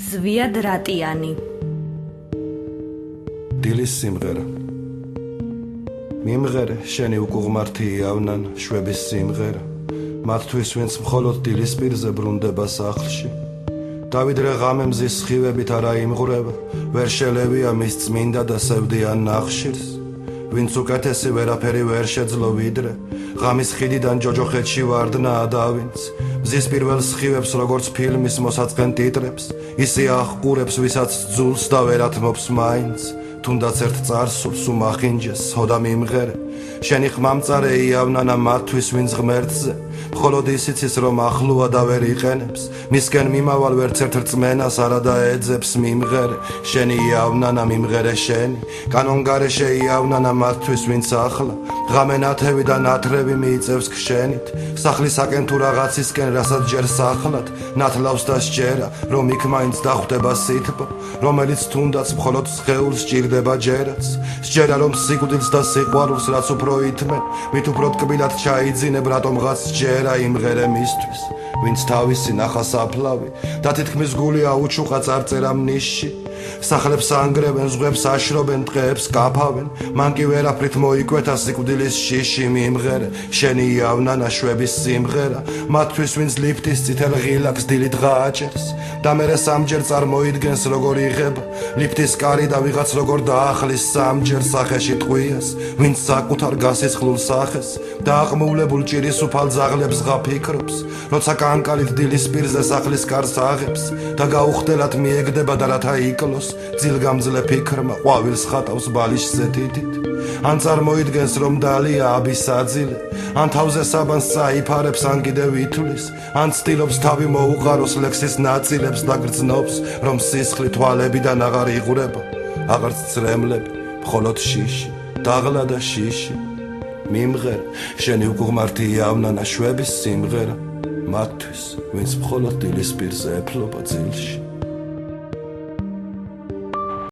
ზვიად რატიანი. დილის სიმღერა. მიმღერე, შენი უკუღმართი იავნან შვების სიმღერა. მათთვის ვინც მხოლოდ დილის პირზე ბრუნდება სახლში. დავიდრე ღამე მზის სხივებით არა იმღვრება, ვერ შელევია მის წმინდა და სევდიან ნახშირს. ვინც უკეთესი ვერაფერი ვერ შეძლო ვიდრე, ღამის ხიდიდან ჯოჯოხეთში ვარდნა ადავინც. მზის პირველ სხივებს როგორც ფილმის მოსაწყენ ტიტრებს, ისე აღყურებს ვისაც ძულს და ვერ ათმობს მაინც. თუნდაც ერთ წარსულს უმახინჯეს სოდა მიმღერე, შენი ხმამწარე იავნანა მათთვის ვინც ღმერთზე, მხოლოდ ისიც ის რომ ახლოა და ვერ იყენებს, მისკენ მიმავალ ვერც ერთ რწმენას არა დაეძებს მიმღერე, შენი იავნანა მიმღერე შენი, კანონგარეშე იავნანა მათთვის ვინც ახლა, ღამე ნათევი და ნათრევი მიიწევს ქშენით, სახლისაკენ თუ რაღაცისკენ რასაც ჯერ სახლად, ნათლავს და სჯერა, რომ იქ მაინც დახვდება სითბო, რომელიც თუნდაც მხოლოდ სხეულს სჭირდება ჯერაც, სჯერა რომ სიკვდილს და სიყვარულს რაც უფრო ითმენ, მით უფრო ტკბილად ჩაიძინებ რატომღაც სჯერა იმღერე მისთვის, ვინც თავისი ნახა საფლავი და თითქმის გული აუჩუყა წარწერა ნიშში, სახლებს ანგრევენ, ზღვებს აშრობენ, ტყეებს კაფავენ, მან კი ვერაფრით მოიკვეთა სიკვდილის შიში მიმღერე, შენი იავნანა შვების სიმღერა, მათთვის ვინც ლიფტის წითელ ღილაკს დილით გააჭერს და მერე სამჯერ წარმოიდგენს როგორ იღება ლიფტის კარი და ვიღაც როგორ დაახლის სამჯერ სახეში ტყვიას, ვინც საკუთარ გასისხლულ სახეს და აღმოვლებულ ჭირის უფალ ძაღლებს ღაფიქრობს, როცა კანკალით დილის პირზე სახლის კარს აღებს და გაუხდელად მიეგდება და რათა იკლოს, ძილგამძლე ფიქრმა ყვავილს ხატავს ბალიშზე თითით. ან წარმოიდგენს რომ დალია აბის საძილე, ან თავზე საბანს წაიფარებს, ან კიდევ ითვლის, ან ცდილობს თავი მოუყაროს ლექსის ნაწილებს და გრძნობს, რომ სისხლი თვალებიდან აღარ იღვრება, აღარც წრემლები, მხოლოდ შიში, დაღლა და შიში. მიმღერე, შენი უკუღმართი იავნანა შვების სიმღერა, მათთვის, ვინც მხოლოდ დილის პირზე ეფლობა ძილში.